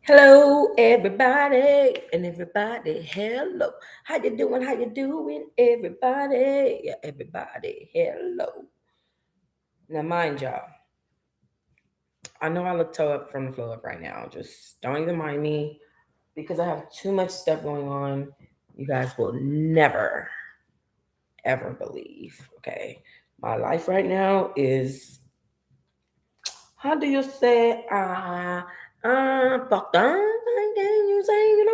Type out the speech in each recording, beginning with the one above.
Hello, everybody, and everybody, hello. How you doing? How you doing, everybody? Yeah, everybody, hello. Now, mind y'all, I know I look toe up from the floor up right now. Just don't even mind me because I have too much stuff going on. You guys will never, ever believe. Okay, my life right now is how do you say fucked up? Can you say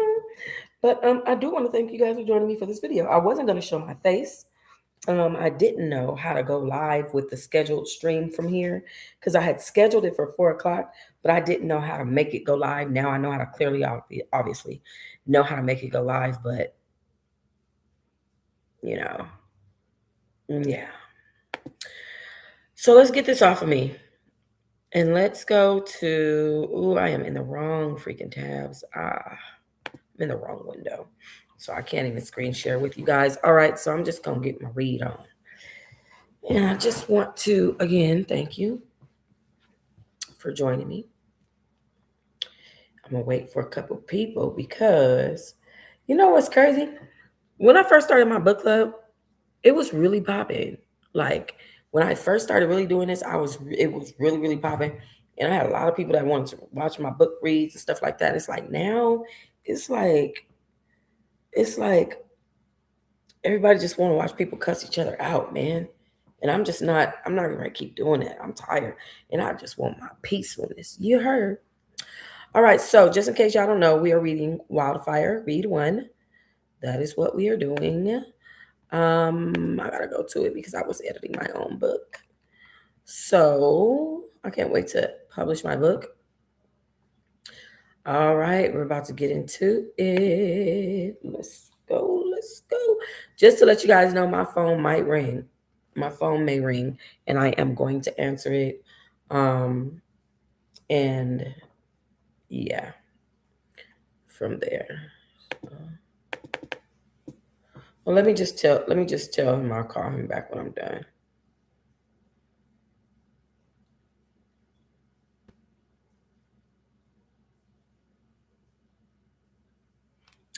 But I do want to thank you guys for joining me for this video. I wasn't going to show my face. I didn't know how to go live with the scheduled stream from here because I had scheduled it for 4 o'clock, but I didn't know how to make it go live. Now I know how to clearly, obviously, know how to make it go live, but you know, yeah. So let's get this off of me. And let's go to, ooh, I am in the wrong freaking tabs. I'm in the wrong window. So I can't even screen share with you guys. All right, so I'm just going to get my read on. And I just want to, again, thank you for joining me. I'm going to wait for a couple people because you know what's crazy? When I first started my book club, it was really popping. Like when I first started really doing this, it was really, really popping. And I had a lot of people that wanted to watch my book reads and stuff like that. It's like now, it's like, it's like everybody just want to watch people cuss each other out, man. And I'm not gonna keep doing that. I'm tired. And I just want my peacefulness. You heard. All right, so just in case y'all don't know, we are reading Wildfire Read 1. That is what we are doing. I gotta go to it because I was editing my own book. So I can't wait to publish my book. All right, we're about to get into it. Let's go. Let's go. Just to let you guys know, my phone might ring. My phone may ring, and I am going to answer it. And yeah, from there. Well, let me just tell him I'll call him back when I'm done.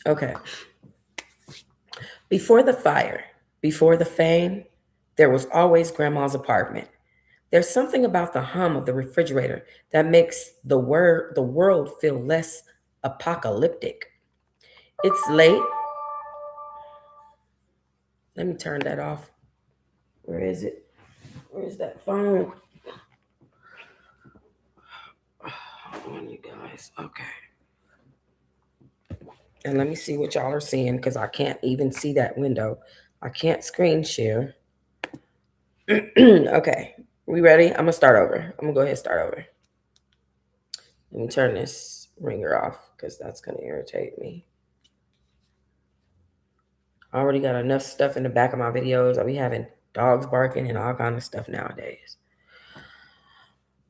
Okay. Before the fire, before the fame, there was always grandma's apartment. There's something about the hum of the refrigerator that makes the world feel less apocalyptic. It's late. Let me turn that off. Where is it? Where is that phone? Hold on, you guys. Okay. And let me see what y'all are seeing because I can't even see that window. I can't screen share. Okay. We ready? I'm going to start over. I'm going to go ahead and start over. Let me turn this ringer off because that's going to irritate me. I already got enough stuff in the back of my videos. I'll be having dogs barking and all kind of stuff nowadays.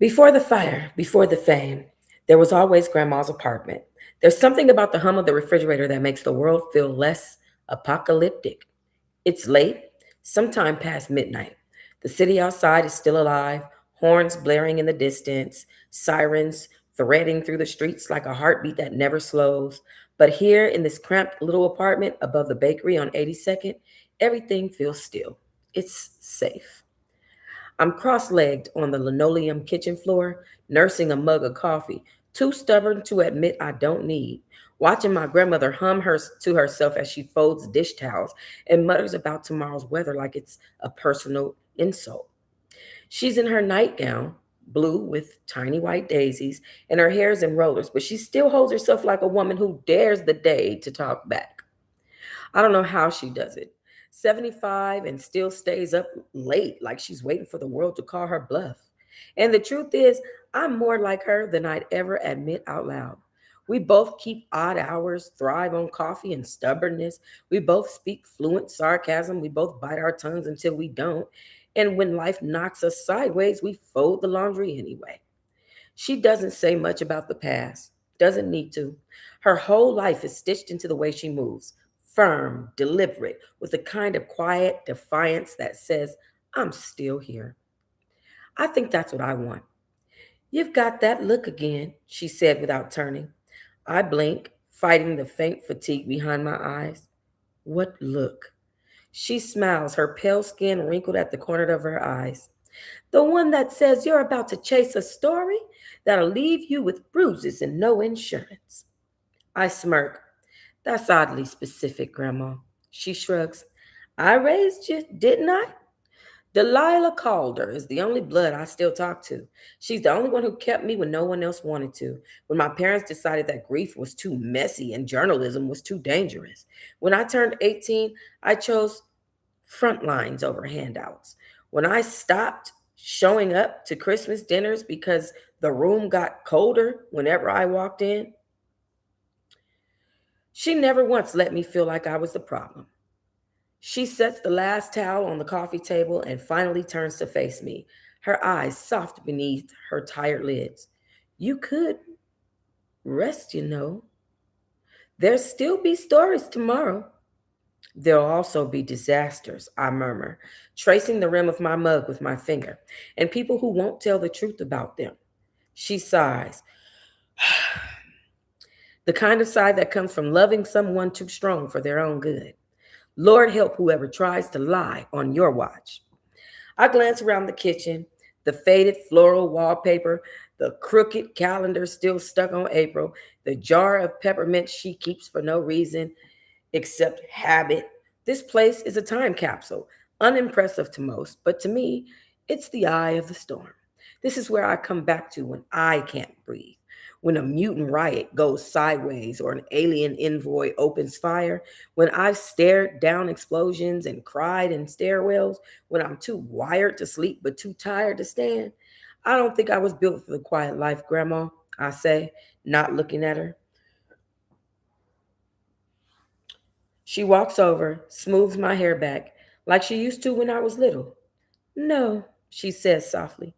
Before the fire, before the fame, there was always grandma's apartment. There's something about the hum of the refrigerator that makes the world feel less apocalyptic. It's late, sometime past midnight. The city outside is still alive, horns blaring in the distance, sirens threading through the streets like a heartbeat that never slows. But here in this cramped little apartment above the bakery on 82nd, everything feels still. It's safe. I'm cross legged on the linoleum kitchen floor, nursing a mug of coffee, too stubborn to admit I don't need, watching my grandmother hum to herself as she folds dish towels and mutters about tomorrow's weather like it's a personal insult. She's in her nightgown, blue with tiny white daisies, and her hair's in rollers, but she still holds herself like a woman who dares the day to talk back. I don't know how she does it. 75 and still stays up late like she's waiting for the world to call her bluff. And the truth is, I'm more like her than I'd ever admit out loud. We both keep odd hours, thrive on coffee and stubbornness. We both speak fluent sarcasm. We both bite our tongues until we don't. And when life knocks us sideways, we fold the laundry anyway. She doesn't say much about the past, doesn't need to. Her whole life is stitched into the way she moves, firm, deliberate, with a kind of quiet defiance that says, I'm still here. I think that's what I want. You've got that look again, she said without turning. I blink, fighting the faint fatigue behind my eyes. What look? She smiles, her pale skin wrinkled at the corner of her eyes. The one that says you're about to chase a story that'll leave you with bruises and no insurance. I smirk. That's oddly specific, Grandma. She shrugs. I raised you, didn't I? Delilah Calder is the only blood I still talk to. She's the only one who kept me when no one else wanted to. When my parents decided that grief was too messy and journalism was too dangerous. When I turned 18, I chose front lines over handouts. When I stopped showing up to Christmas dinners because the room got colder whenever I walked in, she never once let me feel like I was the problem. She sets the last towel on the coffee table and finally turns to face me, her eyes soft beneath her tired lids. You could rest, you know. There'll still be stories tomorrow. There'll also be disasters, I murmur, tracing the rim of my mug with my finger, and people who won't tell the truth about them. She sighs, the kind of sigh that comes from loving someone too strong for their own good. Lord help whoever tries to lie on your watch. I glance around the kitchen, the faded floral wallpaper, the crooked calendar still stuck on April, the jar of peppermint she keeps for no reason except habit. This place is a time capsule, unimpressive to most, but to me, it's the eye of the storm. This is where I come back to when I can't breathe. When a mutant riot goes sideways or an alien envoy opens fire, when I've stared down explosions and cried in stairwells, when I'm too wired to sleep but too tired to stand. I don't think I was built for the quiet life, Grandma, I say, not looking at her. She walks over, smooths my hair back, like she used to when I was little. No, she says softly,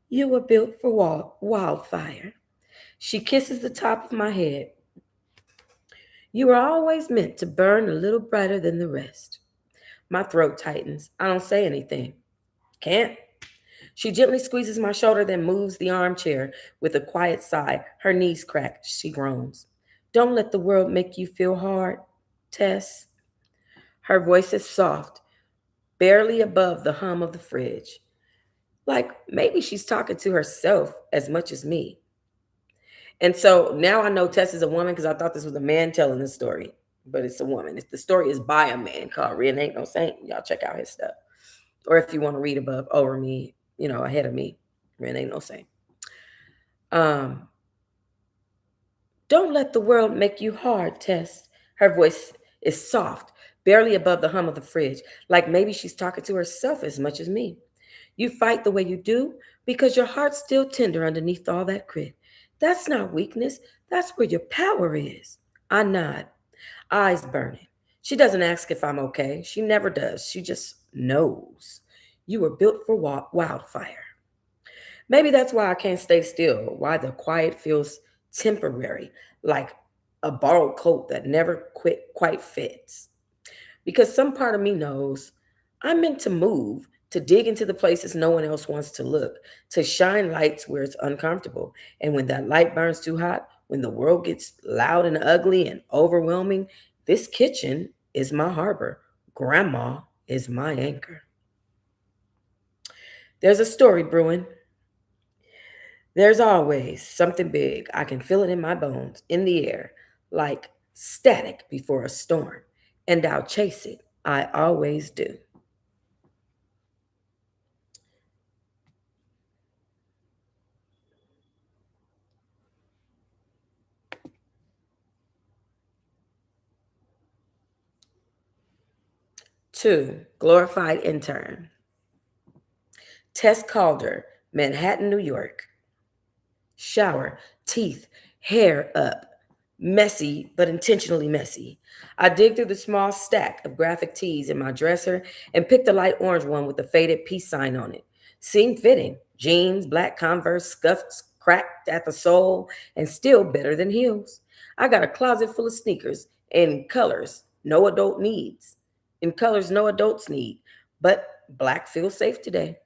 you were built for wildfire. She kisses the top of my head. You were always meant to burn a little brighter than the rest. My throat tightens. I don't say anything. Can't. She gently squeezes my shoulder, then moves the armchair with a quiet sigh. Her knees crack. She groans. Don't let the world make you feel hard, Tess. Her voice is soft, barely above the hum of the fridge. Like maybe she's talking to herself as much as me. And so now I know Tess is a woman because I thought this was a man telling the story, but it's a woman. The story is by a man called Ren Ain't No Saint. Y'all check out his stuff. Or if you want to read above, over me, ahead of me, Ren Ain't No Saint. Um, don't let the world make you hard, Tess. Her voice is soft, barely above the hum of the fridge, like maybe she's talking to herself as much as me. You fight the way you do because your heart's still tender underneath all that grit. That's not weakness. That's where your power is. I nod, eyes burning. She doesn't ask if I'm okay. She never does. She just knows. You were built for wildfire. Maybe that's why I can't stay still, why the quiet feels temporary, like a borrowed coat that never quite fits. Because some part of me knows I'm meant to move, to dig into the places no one else wants to look, to shine lights where it's uncomfortable. And when that light burns too hot, when the world gets loud and ugly and overwhelming, this kitchen is my harbor. Grandma is my anchor. There's a story brewing. There's always something big. I can feel it in my bones, in the air, like static before a storm. And I'll chase it. I always do. Two, glorified intern. Tess Calder, Manhattan, New York. Shower, teeth, hair up. Messy, but intentionally messy. I dig through the small stack of graphic tees in my dresser and pick the light orange one with the faded peace sign on it. Seemed fitting. Jeans, black Converse, scuffed, cracked at the sole, and still better than heels. I got a closet full of sneakers in colors no adult needs, in colors no adults need, but black feels safe today.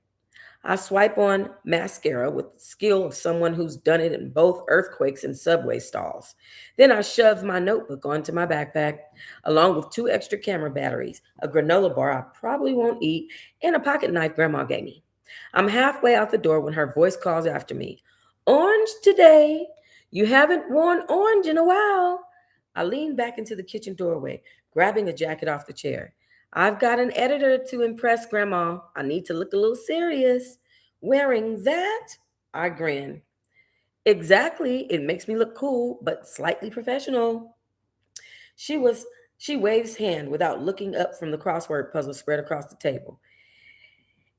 I swipe on mascara with the skill of someone who's done it in both earthquakes and subway stalls. Then I shove my notebook onto my backpack, along with two extra camera batteries, a granola bar I probably won't eat, and a pocket knife Grandma gave me. I'm halfway out the door when her voice calls after me. Orange today. You haven't worn orange in a while. I lean back into the kitchen doorway, grabbing a jacket off the chair. I've got an editor to impress, Grandma. I need to look a little serious. Wearing that? I grin. Exactly. It makes me look cool, but slightly professional. She was she waves hand without looking up from the crossword puzzle spread across the table.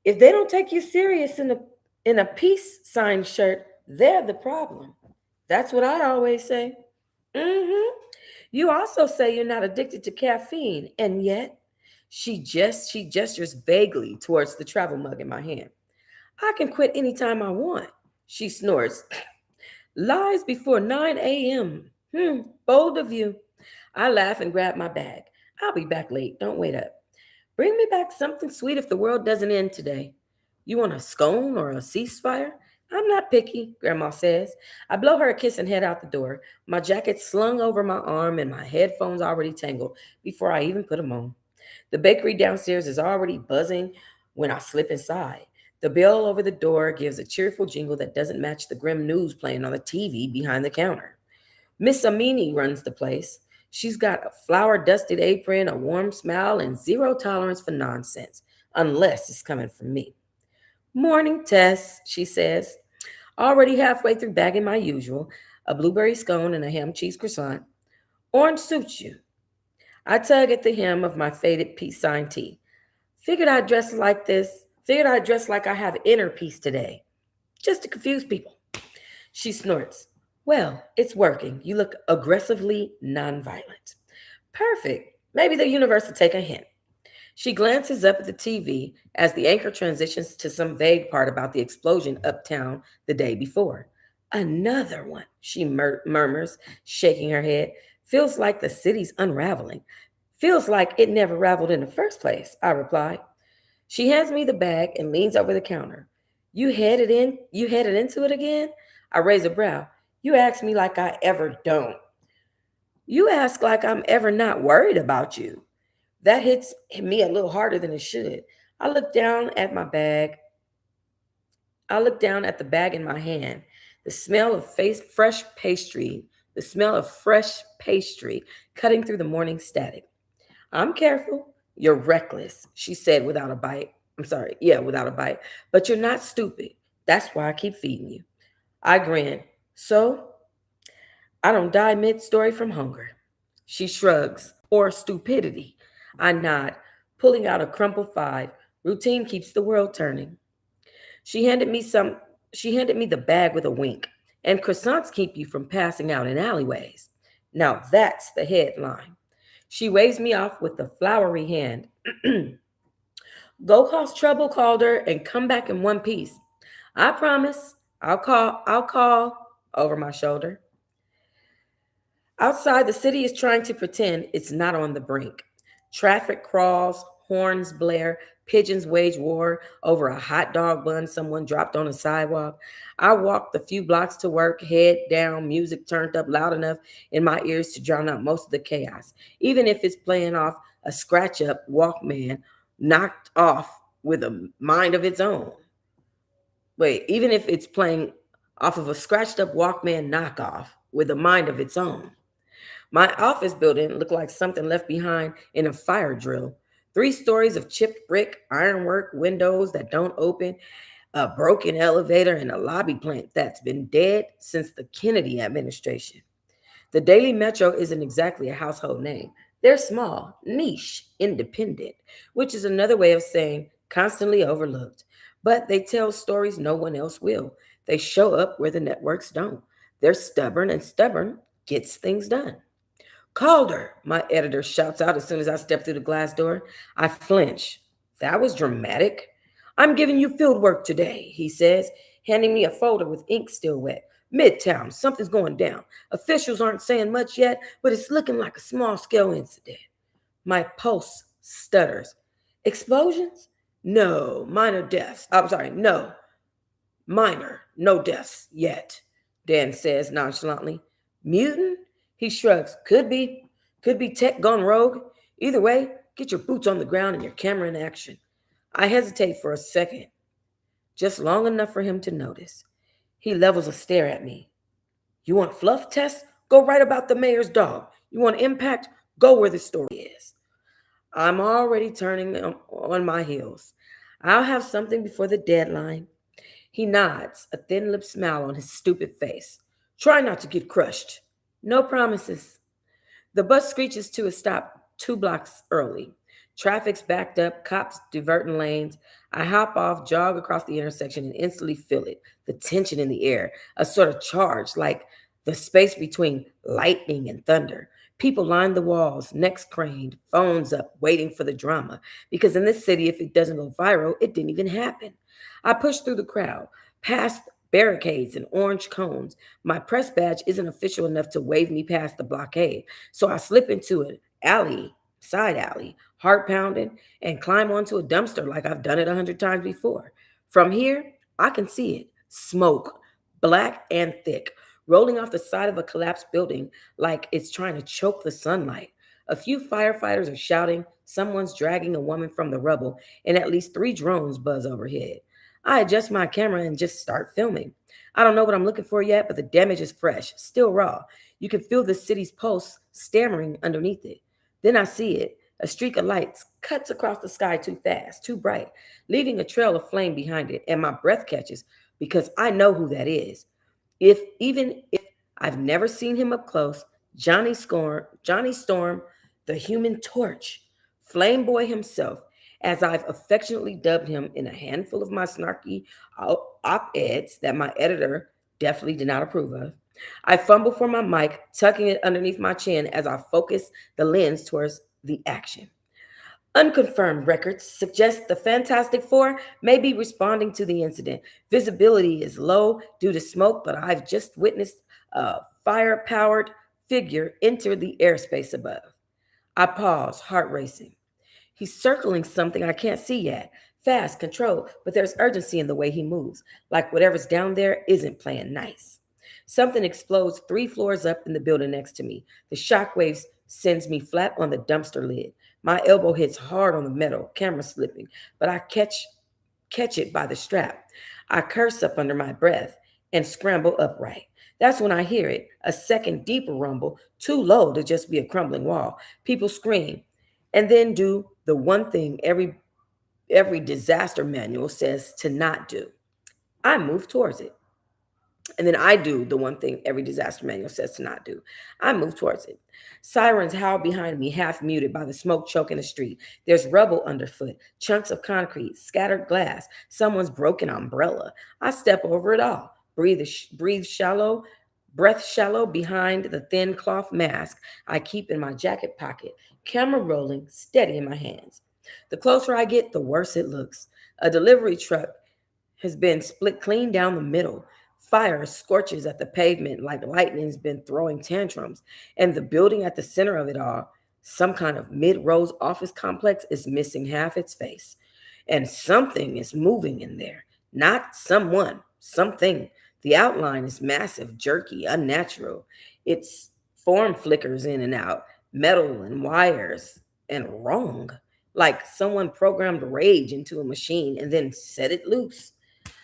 If they don't take you serious in a peace sign shirt, they're the problem. That's what I always say. Mm-hmm. You also say you're not addicted to caffeine, and yet she gestures vaguely towards the travel mug in my hand. I can quit anytime I want. She snores. Lies before 9 a.m. Bold of you. I laugh and grab my bag. I'll be back late. Don't wait up. Bring me back something sweet if the world doesn't end today. You want a scone or a ceasefire? I'm not picky, Grandma says. I blow her a kiss and head out the door, my jacket slung over my arm and my headphones already tangled before I even put them on. The bakery downstairs is already buzzing when I slip inside. The bell over the door gives a cheerful jingle that doesn't match the grim news playing on the TV behind the counter. Miss Amini runs the place. She's got a flour dusted apron, a warm smile, and zero tolerance for nonsense, unless it's coming from me. Morning, Tess, she says, already halfway through bagging my usual, a blueberry scone and a ham cheese croissant. Orange suits you. I tug at the hem of my faded peace sign tee. Figured I'd dress like this. Figured I'd dress like I have inner peace today, just to confuse people. She snorts. Well, it's working. You look aggressively nonviolent. Perfect. Maybe the universe will take a hint. She glances up at the TV as the anchor transitions to some vague part about the explosion uptown the day before. Another one, she murmurs, shaking her head. Feels like the city's unraveling. Feels like it never raveled in the first place, I reply. She hands me the bag and leans over the counter. You headed into it again? I raise a brow. You ask me like I ever don't. You ask like I'm ever not worried about you. That hits me a little harder than it should. I look down at my bag. I look down at the bag in my hand. The smell of fresh pastry, the smell of fresh pastry cutting through the morning static. I'm careful. You're reckless, she said without a bite. I'm sorry, yeah, without a bite. But you're not stupid. That's why I keep feeding you. I grin. So, I don't die mid story from hunger. She shrugs. Or stupidity. I nod, pulling out a crumpled five. Routine keeps the world turning. She handed me some she handed me the bag with a wink. And croissants keep you from passing out in alleyways. Now that's the headline. She waves me off with a flowery hand. Go cause trouble, Calder, and come back in one piece. I promise. I'll call over my shoulder. Outside, the city is trying to pretend it's not on the brink. Traffic crawls, horns blare, pigeons wage war over a hot dog bun someone dropped on a sidewalk. I walk the few blocks to work, head down, music turned up loud enough in my ears to drown out most of the chaos, even if it's playing off a scratch up Walkman knocked off with a mind of its own. Wait, even if it's playing off of a scratched up Walkman knockoff with a mind of its own. My office building looked like something left behind in a fire drill. 3 stories of chipped brick, ironwork, windows that don't open, a broken elevator, and a lobby plant that's been dead since the Kennedy administration. The Daily Metro isn't exactly a household name. They're small, niche, independent, which is another way of saying constantly overlooked. But they tell stories no one else will. They show up where the networks don't. They're stubborn, and stubborn gets things done. Calder, my editor shouts out as soon as I step through the glass door. I flinch. That was dramatic. I'm giving you field work today, he says, handing me a folder with ink still wet. Midtown, something's going down. Officials aren't saying much yet, but it's looking like a small scale incident. My pulse stutters. Explosions? No, minor deaths. I'm sorry, no, minor, no deaths yet, Dan says nonchalantly. Mutant? He shrugs. Could be. Could be tech gone rogue. Either way, get your boots on the ground and your camera in action. I hesitate for a second, just long enough for him to notice. He levels a stare at me. You want fluff tests? Go write about the mayor's dog. You want impact? Go where the story is. I'm already turning on my heels. I'll have something before the deadline. He nods, a thin lipped smile on his stupid face. Try not to get crushed. No promises. The bus screeches to a stop 2 blocks early. Traffic's backed up, cops diverting lanes. I hop off, jog across the intersection, and instantly feel it. The tension in the air, a sort of charge, like the space between lightning and thunder. People line the walls, necks craned, phones up, waiting for the drama. Because in this city, if it doesn't go viral, it didn't even happen. I push through the crowd, past barricades and orange cones. My press badge isn't official enough to wave me past the blockade, so I slip into an alley, side alley, heart pounding, and climb onto a dumpster like I've done it 100 times before. From here, I can see it. Smoke, black and thick, rolling off the side of a collapsed building like it's trying to choke the sunlight. A few firefighters are shouting, someone's dragging a woman from the rubble, and at least 3 drones buzz overhead. I adjust my camera and just start filming. I don't know what I'm looking for yet, but the damage is fresh, still raw. You can feel the city's pulse stammering underneath it. Then I see it. A streak of lights cuts across the sky too fast, too bright, leaving a trail of flame behind it, and my breath catches because I know who that is. Even if I've never seen him up close, Johnny Storm, the Human Torch, Flame Boy himself, as I've affectionately dubbed him in a handful of my snarky op-eds that my editor definitely did not approve of. I fumble for my mic, tucking it underneath my chin as I focus the lens towards the action. Unconfirmed records suggest the Fantastic Four may be responding to the incident. Visibility is low due to smoke, but I've just witnessed a fire powered figure enter the airspace above. I pause, heart racing. He's circling something I can't see yet. Fast, controlled, but there's urgency in the way he moves, like whatever's down there isn't playing nice. Something explodes 3 floors up in the building next to me. The shockwaves sends me flat on the dumpster lid. My elbow hits hard on the metal, camera slipping, but I catch it by the strap. I curse up under my breath and scramble upright. That's when I hear it, a second deeper rumble, too low to just be a crumbling wall. People scream and then do the one thing every disaster manual says to not do. I move towards it. And then I do the one thing every disaster manual says to not do. I move towards it. Sirens howl behind me, half muted by the smoke choking the street. There's rubble underfoot, chunks of concrete, scattered glass, someone's broken umbrella. I step over it all, breathe shallow, breath shallow behind the thin cloth mask I keep in my jacket pocket, camera rolling, steady in my hands. The closer I get, the worse it looks. A delivery truck has been split clean down the middle. Fire scorches at the pavement like lightning's been throwing tantrums, and the building at the center of it all, some kind of mid-rose office complex, is missing half its face. And something is moving in there. Not someone, something. The outline is massive, jerky, unnatural. Its form flickers in and out, metal and wires, and wrong. Like someone programmed rage into a machine and then set it loose.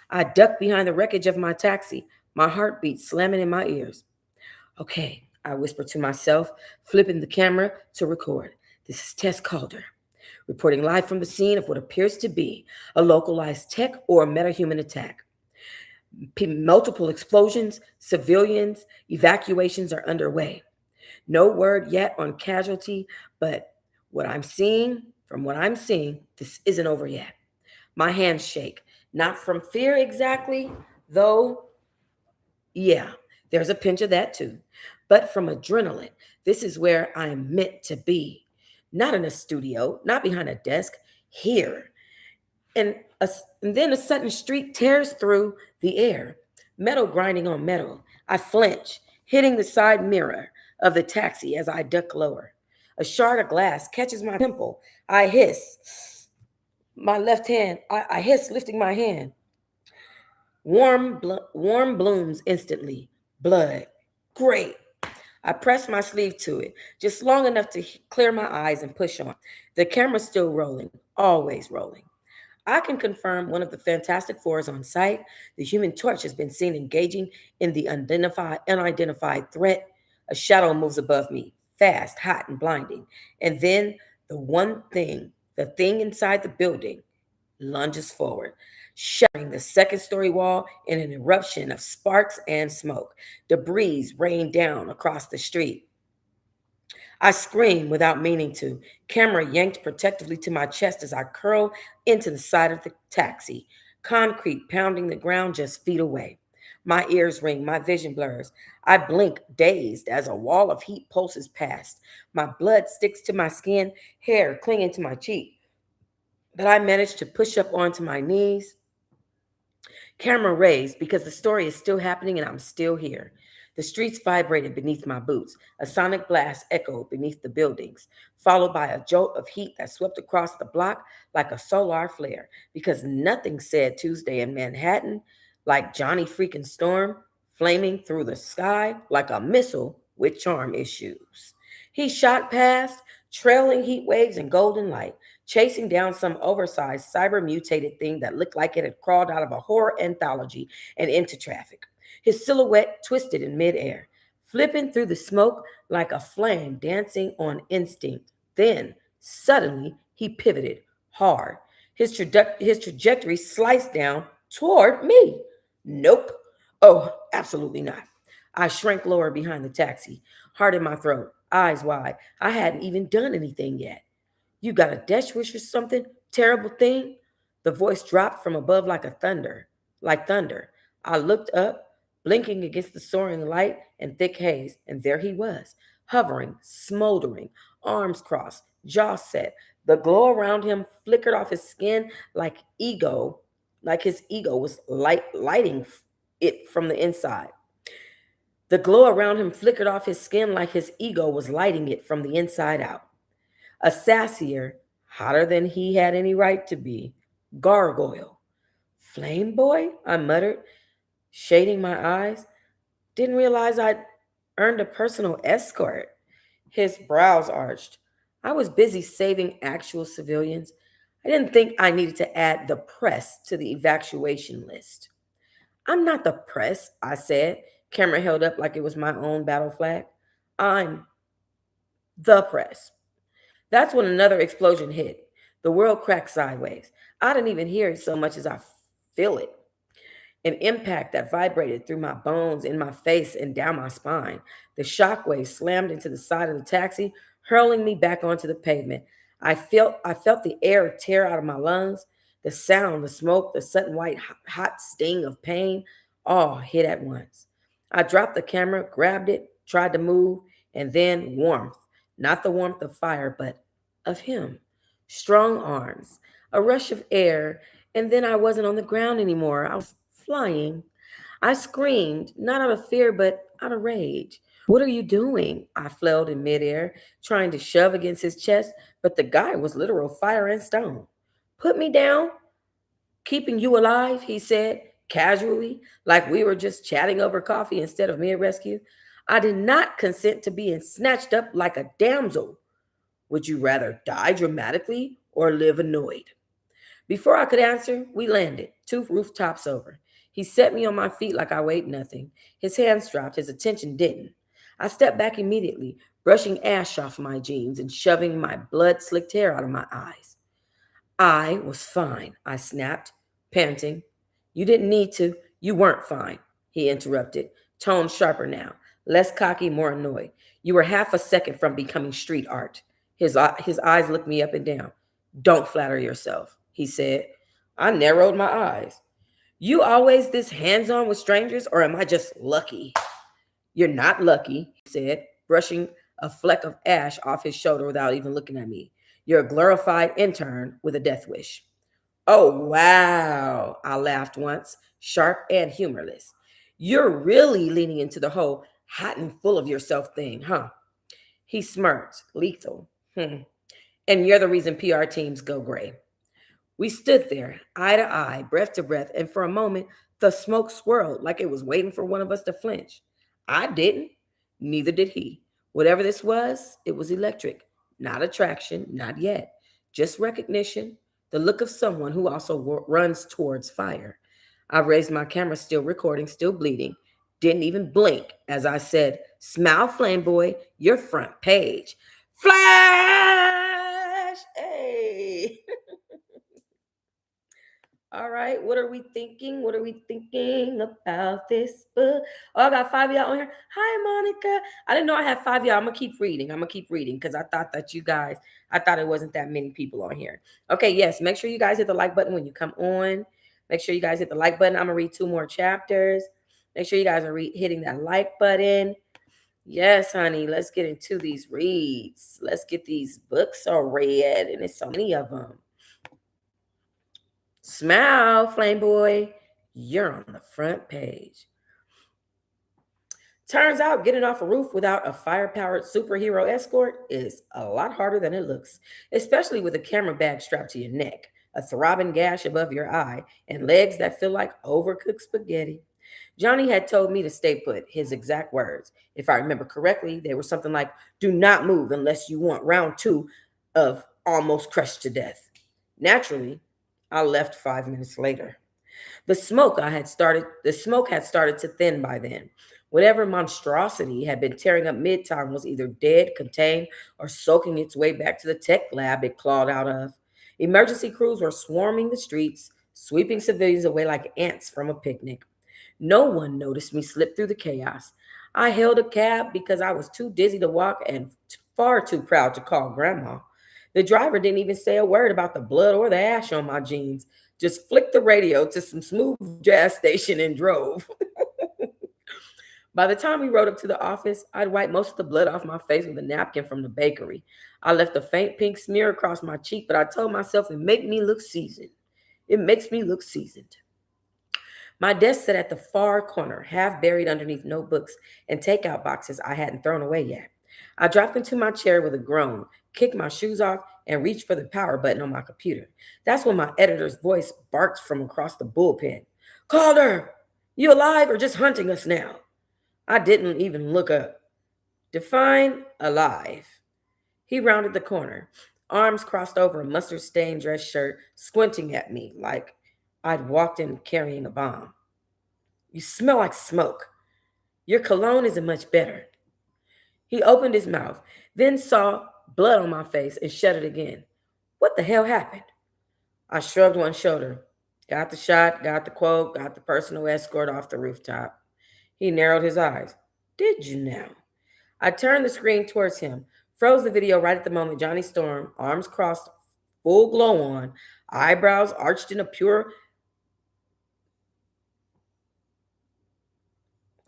I duck behind the wreckage of my taxi, my heartbeat slamming in my ears. Okay, I whisper to myself, flipping the camera to record. This is Tess Calder, reporting live from the scene of what appears to be a localized tech or metahuman attack. Multiple explosions, civilians, evacuations are underway. No word yet on casualty, but from what I'm seeing, this isn't over yet. My hands shake, not from fear exactly, though, yeah, there's a pinch of that too, but from adrenaline. This is where I'm meant to be. Not in a studio, not behind a desk, here. And then a sudden streak tears through the air, metal grinding on metal. I flinch, hitting the side mirror of the taxi as I duck lower. A shard of glass catches my pimple. I hiss. My left hand, I hissed, lifting my hand. Warm blooms instantly. Blood. Great. I pressed my sleeve to it, just long enough to clear my eyes and push on. The camera's still rolling, always rolling. I can confirm one of the Fantastic Four is on site. The Human Torch has been seen engaging in the unidentified threat. A shadow moves above me, fast, hot, and blinding. And then the thing inside the building, lunges forward, shattering the second story wall in an eruption of sparks and smoke. Debris rained down across the street. I screamed without meaning to. Camera yanked protectively to my chest as I curled into the side of the taxi, concrete pounding the ground just feet away. My ears ring, my vision blurs. I blink, dazed, as a wall of heat pulses past. My blood sticks to my skin, hair clinging to my cheek. But I manage to push up onto my knees, camera raised because the story is still happening and I'm still here. The streets vibrated beneath my boots. A sonic blast echoed beneath the buildings, followed by a jolt of heat that swept across the block like a solar flare. Because nothing said Tuesday in Manhattan like Johnny freaking Storm, flaming through the sky like a missile with charm issues. He shot past, trailing heat waves and golden light, chasing down some oversized cyber mutated thing that looked like it had crawled out of a horror anthology and into traffic. His silhouette twisted in midair, flipping through the smoke like a flame dancing on instinct. Then, suddenly, he pivoted hard. His trajectory sliced down toward me. Nope. Oh, absolutely not. I shrank lower behind the taxi, heart in my throat, eyes wide. I hadn't even done anything yet. You got a death wish or something? Terrible thing? The voice dropped from above like thunder. I looked up, blinking against the soaring light and thick haze, and there he was, hovering, smoldering, arms crossed, jaw set. The glow around him flickered off his skin like his ego was lighting it from the inside. The glow around him flickered off his skin like his ego was lighting it from the inside out. A sassier, hotter than he had any right to be, gargoyle. Flame boy? I muttered, shading my eyes. Didn't realize I'd earned a personal escort. His brows arched. I was busy saving actual civilians. I didn't think I needed to add the press to the evacuation list. I'm not the press, I said, camera held up like it was my own battle flag. I'm the press. That's when another explosion hit. The world cracked sideways. I didn't even hear it so much as I feel it. An impact that vibrated through my bones, in my face, and down my spine. The shockwave slammed into the side of the taxi, hurling me back onto the pavement. I felt the air tear out of my lungs. The sound, the smoke, the sudden white hot sting of pain, all hit at once. I dropped the camera, grabbed it, tried to move, and then warmth. Not the warmth of fire, but of him. Strong arms, a rush of air, and then I wasn't on the ground anymore. I was flying. I screamed, not out of fear, but out of rage. What are you doing? I flailed in midair, trying to shove against his chest, but the guy was literal fire and stone. Put me down, keeping you alive, he said, casually, like we were just chatting over coffee instead of mid rescue. I did not consent to being snatched up like a damsel. Would you rather die dramatically or live annoyed? Before I could answer, we landed, two rooftops over. He set me on my feet like I weighed nothing. His hands dropped, his attention didn't. I stepped back immediately, brushing ash off my jeans and shoving my blood slicked hair out of my eyes. I was fine, I snapped, panting. You didn't need to. You weren't fine, he interrupted, tone sharper now, less cocky, more annoyed. You were half a second from becoming street art. His eyes looked me up and down. Don't flatter yourself, he said. I narrowed my eyes. You always this hands-on with strangers, or am I just lucky? You're not lucky, he said, brushing a fleck of ash off his shoulder without even looking at me. You're a glorified intern with a death wish. Oh, wow, I laughed once, sharp and humorless. You're really leaning into the whole hot and full of yourself thing, huh? He smirked, lethal. And you're the reason PR teams go gray. We stood there, eye to eye, breath to breath, and for a moment, the smoke swirled like it was waiting for one of us to flinch. I didn't. Neither did he. Whatever this was, it was electric. Not attraction, not yet. Just recognition, the look of someone who also runs towards fire. I raised my camera, still recording, still bleeding. Didn't even blink as I said, "Smile, flame boy, your front page." Flash! Hey! All right, what are we thinking? What are we thinking about this book? Oh, I got five of y'all on here. Hi, Monica. I didn't know I had five of y'all. I'm gonna keep reading. I'm gonna keep reading because I thought that you guys, I thought it wasn't that many people on here. Okay, yes. Make sure you guys hit the like button when you come on. Make sure you guys hit the like button. I'm gonna read two more chapters. Make sure you guys are hitting that like button. Yes, honey. Let's get into these reads. Let's get these books all read, and there's so many of them. Smile, flame boy. You're on the front page. Turns out getting off a roof without a fire-powered superhero escort is a lot harder than it looks, especially with a camera bag strapped to your neck, a throbbing gash above your eye, and legs that feel like overcooked spaghetti. Johnny had told me to stay put, his exact words. If I remember correctly, they were something like, "Do not move unless you want round two of almost crushed to death." Naturally, I left 5 minutes later. The smoke had started to thin by then. Whatever monstrosity had been tearing up midtown was either dead, contained, or soaking its way back to the tech lab it clawed out of. Emergency crews were swarming the streets, sweeping civilians away like ants from a picnic. No one noticed me slip through the chaos. I hailed a cab because I was too dizzy to walk and far too proud to call grandma. The driver didn't even say a word about the blood or the ash on my jeans, just flicked the radio to some smooth jazz station and drove. By the time we rode up to the office, I'd wiped most of the blood off my face with a napkin from the bakery. I left a faint pink smear across my cheek, but I told myself it made me look seasoned. It makes me look seasoned. My desk sat at the far corner, half buried underneath notebooks and takeout boxes I hadn't thrown away yet. I dropped into my chair with a groan, kicked my shoes off, and reached for the power button on my computer. That's when my editor's voice barked from across the bullpen. "Calder, you alive or just hunting us now?" I didn't even look up. "Define alive." He rounded the corner, arms crossed over a mustard-stained dress shirt, squinting at me like I'd walked in carrying a bomb. "You smell like smoke. Your cologne isn't much better." He opened his mouth, then saw blood on my face and shut it again. What the hell happened? I shrugged one shoulder. Got the shot, got the quote, got the personal escort off the rooftop. He narrowed his eyes. Did you now? I turned the screen towards him, froze the video right at the moment Johnny Storm, arms crossed, full glow on, eyebrows arched in a pure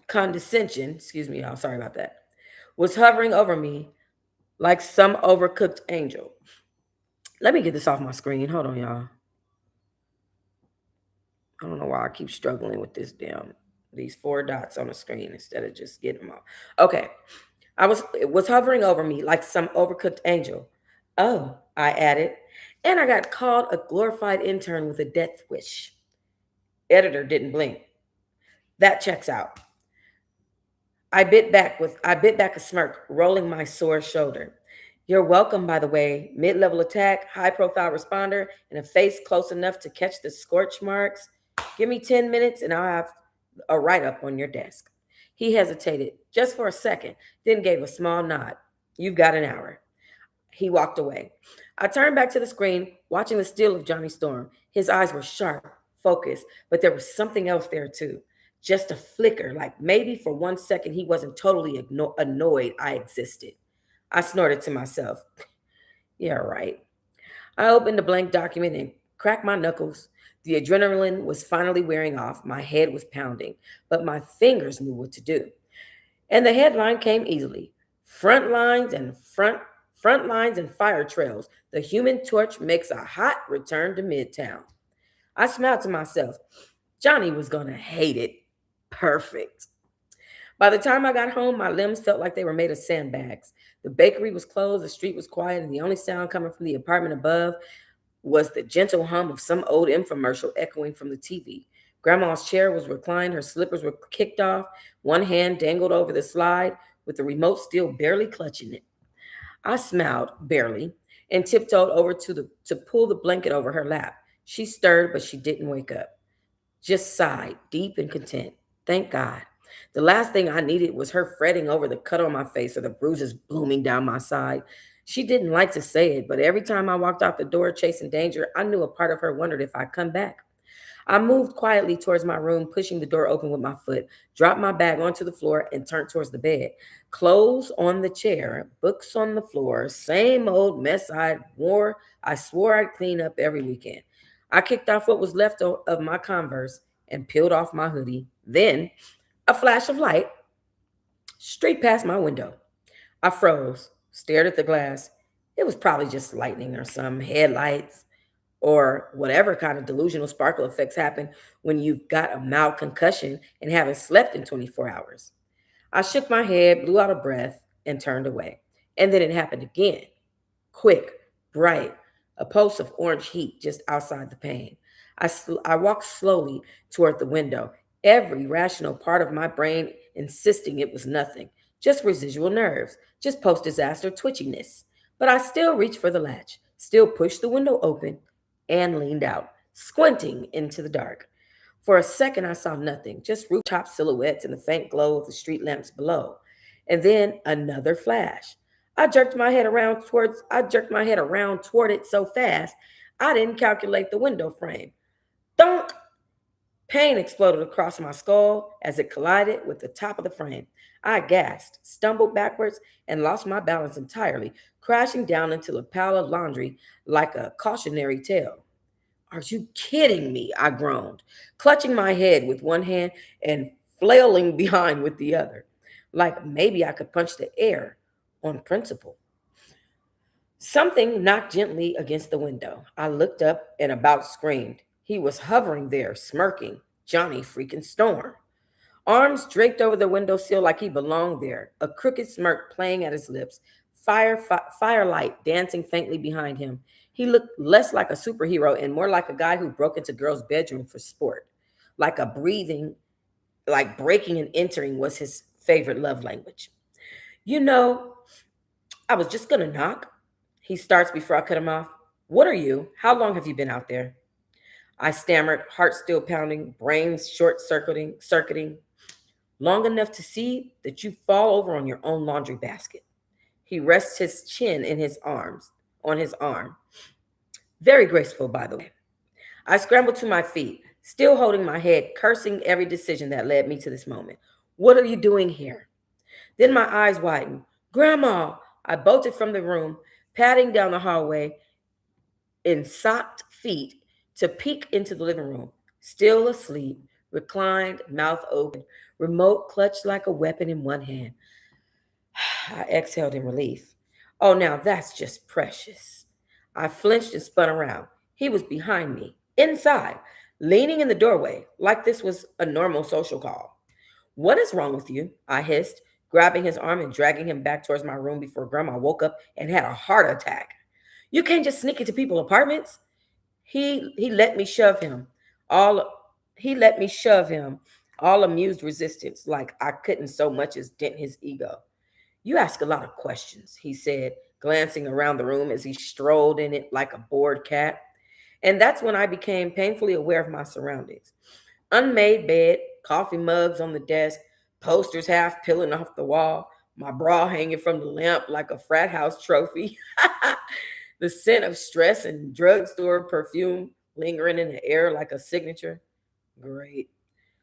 condescension, excuse me, y'all, sorry about that, was hovering over me like some overcooked angel. Let me get this off my screen. Hold on, y'all. I don't know why I keep struggling with these four dots on the screen instead of just getting them off. Okay. It was hovering over me like some overcooked angel. Oh, I added, and I got called a glorified intern with a death wish. Editor didn't blink. That checks out. I bit back a smirk, rolling my sore shoulder. You're welcome, by the way. Mid-level attack, high-profile responder, and a face close enough to catch the scorch marks. Give me 10 minutes and I'll have a write-up on your desk. He hesitated just for a second, then gave a small nod. You've got an hour. He walked away. I turned back to the screen, watching the still of Johnny Storm. His eyes were sharp, focused, but there was something else there too. Just a flicker, like maybe for 1 second he wasn't totally annoyed I existed. I snorted to myself. Yeah, right. I opened the blank document and cracked my knuckles. The adrenaline was finally wearing off. My head was pounding, but my fingers knew what to do. And the headline came easily. Front lines and fire trails. The Human Torch makes a hot return to Midtown. I smiled to myself. Johnny was going to hate it. Perfect. By the time I got home, my limbs felt like they were made of sandbags. The bakery was closed, the street was quiet, and the only sound coming from the apartment above was the gentle hum of some old infomercial echoing from the TV. Grandma's chair was reclined, her slippers were kicked off, one hand dangled over the slide, with the remote still barely clutching it. I smiled, barely, and tiptoed over to pull the blanket over her lap. She stirred, but she didn't wake up. Just sighed, deep and content. Thank God. The last thing I needed was her fretting over the cut on my face or the bruises blooming down my side. She didn't like to say it, but every time I walked out the door chasing danger, I knew a part of her wondered if I'd come back. I moved quietly towards my room, pushing the door open with my foot, dropped my bag onto the floor, and turned towards the bed. Clothes on the chair, books on the floor, same old mess I swore I'd clean up every weekend. I kicked off what was left of my Converse and peeled off my hoodie. Then, a flash of light straight past my window. I froze, stared at the glass. It was probably just lightning or some headlights or whatever kind of delusional sparkle effects happen when you've got a mild concussion and haven't slept in 24 hours. I shook my head, blew out a breath, and turned away. And then it happened again. Quick, bright, a pulse of orange heat just outside the pane. I walked slowly toward the window, every rational part of my brain insisting it was nothing, just residual nerves, just post disaster twitchiness. But I still reached for the latch, still pushed the window open, and leaned out, squinting into the dark. For a second, I saw nothing, just rooftop silhouettes and the faint glow of the street lamps below. And then another flash. I jerked my head around toward it so fast, I didn't calculate the window frame. Donk! Pain exploded across my skull as it collided with the top of the frame. I gasped, stumbled backwards, and lost my balance entirely, crashing down into a pile of laundry like a cautionary tale. Are you kidding me? I groaned, clutching my head with one hand and flailing behind with the other, like maybe I could punch the air on principle. Something knocked gently against the window. I looked up and about screamed. He was hovering there, smirking. Johnny freaking Storm. Arms draped over the windowsill like he belonged there, a crooked smirk playing at his lips, firelight dancing faintly behind him. He looked less like a superhero and more like a guy who broke into girls' bedroom for sport. Like a breathing, like breaking and entering was his favorite love language. You know, I was just gonna knock. He starts before I cut him off. What are you? How long have you been out there? I stammered, heart still pounding, brains circuiting, long enough to see that you fall over on your own laundry basket. He rests his chin in his arms, on his arm. Very graceful, by the way. I scrambled to my feet, still holding my head, cursing every decision that led me to this moment. What are you doing here? Then my eyes widened. Grandma! I bolted from the room, padding down the hallway in socked feet to peek into the living room. Still asleep, reclined, mouth open, remote clutched like a weapon in one hand. I exhaled in relief. Oh, now that's just precious. I flinched and spun around. He was behind me, inside, leaning in the doorway, like this was a normal social call. What is wrong with you? I hissed, grabbing his arm and dragging him back towards my room before Grandma woke up and had a heart attack. You can't just sneak into people's apartments. He let me shove him. All he let me shove him, all amused resistance, like I couldn't so much as dent his ego. You ask a lot of questions, he said, glancing around the room as he strolled in it like a bored cat. And that's when I became painfully aware of my surroundings. Unmade bed, coffee mugs on the desk, posters half peeling off the wall, my bra hanging from the lamp like a frat house trophy. The scent of stress and drugstore perfume lingering in the air like a signature. Great.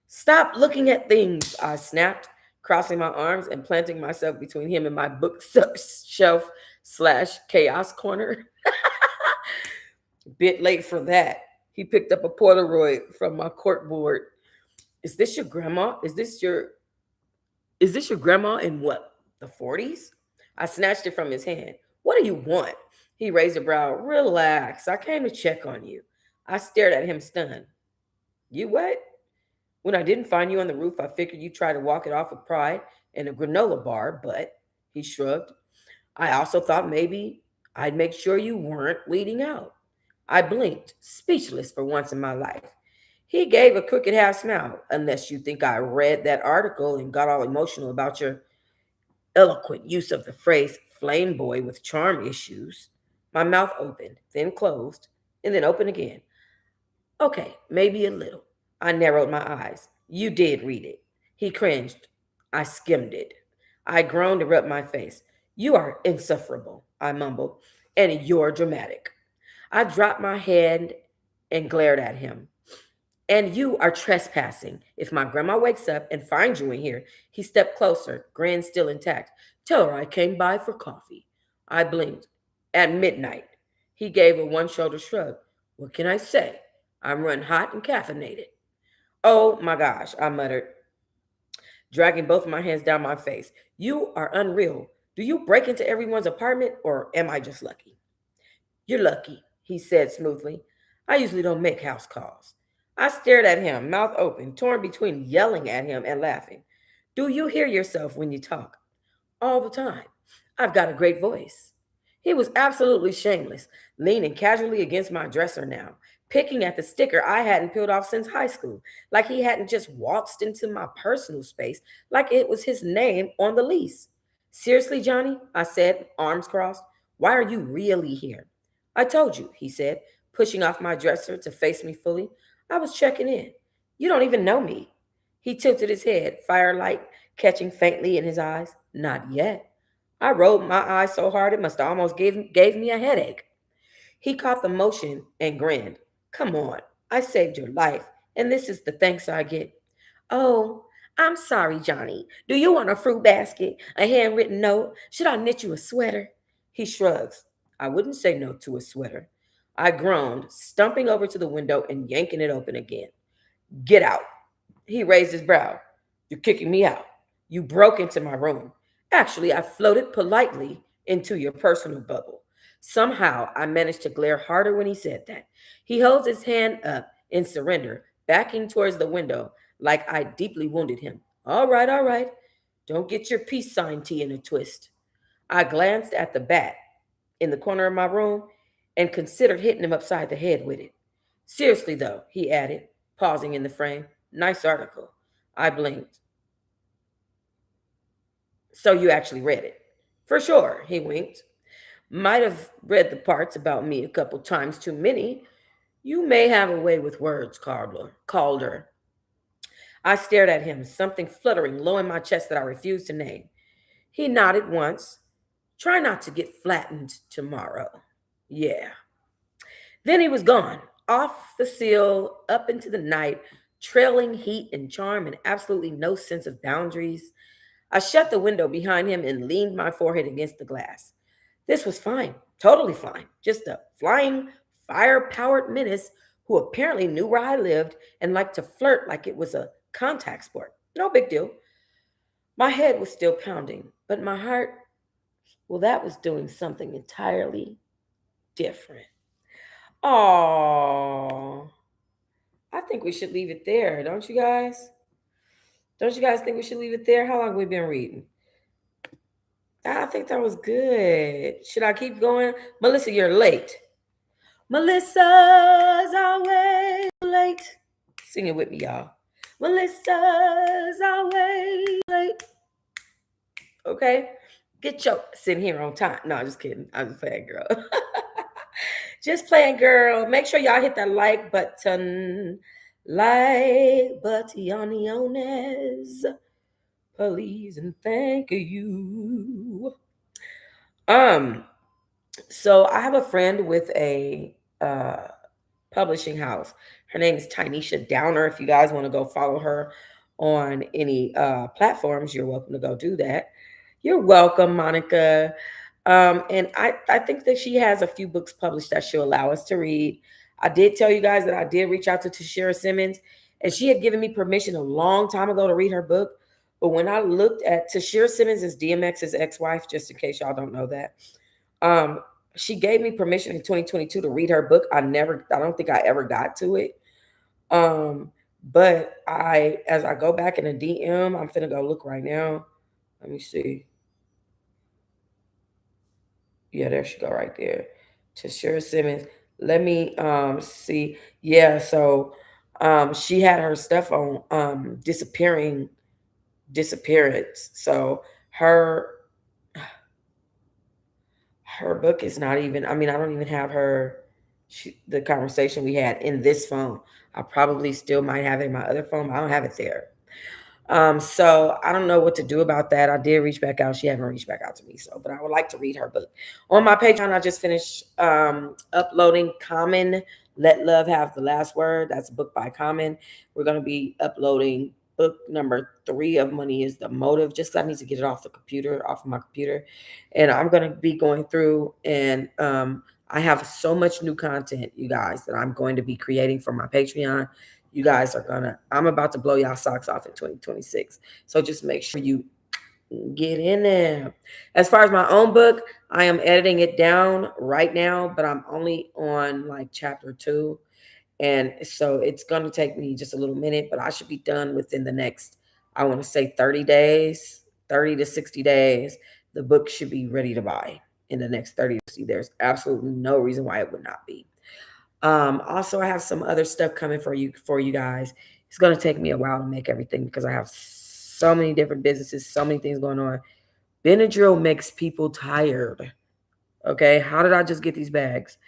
Stop looking at things, I snapped, crossing my arms and planting myself between him and my bookshelf slash chaos corner. Bit late for that. He picked up a Polaroid from my corkboard. Is this your grandma? Is this your grandma in what? The 40s? I snatched it from his hand. What do you want? He raised a brow. Relax. I came to check on you. I stared at him stunned. You what? When I didn't find you on the roof, I figured you'd try to walk it off with pride in a granola bar, but he shrugged. I also thought maybe I'd make sure you weren't bleeding out. I blinked, speechless for once in my life. He gave a crooked half smile, unless you think I read that article and got all emotional about your eloquent use of the phrase flame boy with charm issues. My mouth opened, then closed, and then opened again. Okay, maybe a little. I narrowed my eyes. You did read it. He cringed. I skimmed it. I groaned and rubbed my face. You are insufferable, I mumbled, and you're dramatic. I dropped my head and glared at him. And you are trespassing. If my grandma wakes up and finds you in here, he stepped closer, grin still intact. Tell her I came by for coffee. I blinked. At midnight. He gave a one shoulder shrug. What can I say? I'm run hot and caffeinated. Oh my gosh, I muttered, dragging both of my hands down my face. You are unreal. Do you break into everyone's apartment or am I just lucky? You're lucky, he said smoothly. I usually don't make house calls. I stared at him, mouth open, torn between yelling at him and laughing. Do you hear yourself when you talk? All the time. I've got a great voice. He was absolutely shameless, leaning casually against my dresser now, picking at the sticker I hadn't peeled off since high school, like he hadn't just waltzed into my personal space, like it was his name on the lease. Seriously, Johnny, I said, arms crossed, why are you really here? I told you, he said, pushing off my dresser to face me fully. I was checking in. You don't even know me. He tilted his head, firelight catching faintly in his eyes. Not yet. I rolled my eyes so hard it must have almost gave me a headache. He caught the motion and grinned. Come on, I saved your life, and this is the thanks I get. Oh, I'm sorry, Johnny. Do you want a fruit basket? A handwritten note? Should I knit you a sweater? He shrugs. I wouldn't say no to a sweater. I groaned, stumping over to the window and yanking it open again. Get out. He raised his brow. You're kicking me out. You broke into my room. Actually, I floated politely into your personal bubble. Somehow, I managed to glare harder when he said that. He holds his hand up in surrender, backing towards the window like I deeply wounded him. All right, all right. Don't get your peace sign tea in a twist. I glanced at the bat in the corner of my room and considered hitting him upside the head with it. Seriously, though, he added, pausing in the frame. Nice article. I blinked. So you actually read it? For sure, he winked. Might have read the parts about me a couple times too many. You may have a way with words, Calder. I stared at him, something fluttering low in my chest that I refused to name. He nodded once. Try not to get flattened tomorrow. Yeah. Then he was gone, off the sill, up into the night, trailing heat and charm and absolutely no sense of boundaries. I shut the window behind him and leaned my forehead against the glass. This was fine, totally fine. Just a flying, fire powered menace who apparently knew where I lived and liked to flirt like it was a contact sport. No big deal. My head was still pounding, but my heart, well, that was doing something entirely different. Oh, I think we should leave it there, don't you guys? Don't you guys think we should leave it there? How long have we been reading? I think that was good. Should I keep going? Melissa, you're late. Melissa's always late. Sing it with me, y'all. Melissa's always late. Okay? Get your sitting here on time. No, just kidding. I'm just playing, girl. Just playing, girl. Make sure y'all hit that like button. Like buttiones. Please and thank you. Um, so I have a friend with a publishing house. Her name is Tynesha Downer. If you guys want to go follow her on any platforms, you're welcome to go do that. You're welcome, Monica. And I think that she has a few books published that she'll allow us to read. I did tell you guys that I did reach out to Tashira Simmons, and she had given me permission a long time ago to read her book. But when I looked at Tashira Simmons is DMX's ex-wife, just in case y'all don't know that, um, she gave me permission in 2022 to read her book. I don't think I ever got to it. Um, but as I go back in a DM, I'm finna go look right now. Let me see. Yeah, there she go right there. Tashira Simmons. Let me see. Yeah, so she had her stuff on disappearance. So her her book is not even, I mean, I don't even have the conversation we had in this phone. I probably still might have it in my other phone, but I don't have it there. So I don't know what to do about that. I did reach back out. She haven't reached back out to me. So, but I would like to read her book. On my Patreon, I just finished uploading Common, Let Love Have the Last Word. That's a book by Common. We're going to be uploading book number 3 of Money is the Motive, just 'cause I need to get it off of my computer. And I'm going to be going through and I have so much new content, you guys, that I'm going to be creating for my Patreon. You guys are I'm about to blow y'all socks off in 2026. So just make sure you get in there. As far as my own book, I am editing it down right now, but I'm only on like chapter 2. And so it's going to take me just a little minute, but I should be done within the next, I want to say 30 days, 30 to 60 days. The book should be ready to buy in the next 30 to 60. There's absolutely no reason why it would not be. Also, I have some other stuff coming for you guys. It's going to take me a while to make everything because I have so many different businesses, so many things going on. Benadryl makes people tired. Okay, how did I just get these bags?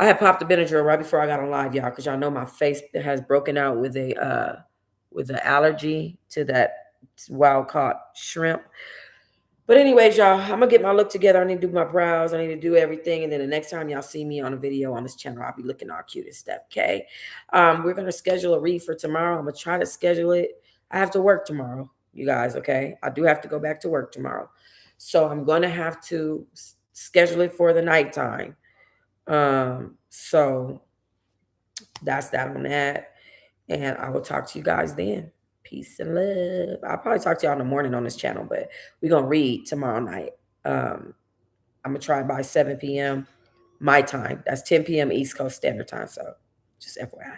I had popped the Benadryl right before I got on live, y'all, because y'all know my face has broken out with an allergy to that wild caught shrimp. But anyways, y'all, I'm gonna get my look together. I need to do my brows. I need to do everything. And then the next time y'all see me on a video on this channel, I'll be looking all cute and stuff. Okay. We're gonna schedule a read for tomorrow. I'm gonna try to schedule it. I have to work tomorrow, you guys. Okay. I do have to go back to work tomorrow. So I'm gonna have to schedule it for the nighttime. So that's that on that. And I will talk to you guys then. Peace and love. I'll probably talk to y'all in the morning on this channel, but we're going to read tomorrow night. I'm going to try by 7 p.m. my time. That's 10 p.m. East Coast Standard Time. So just FYI.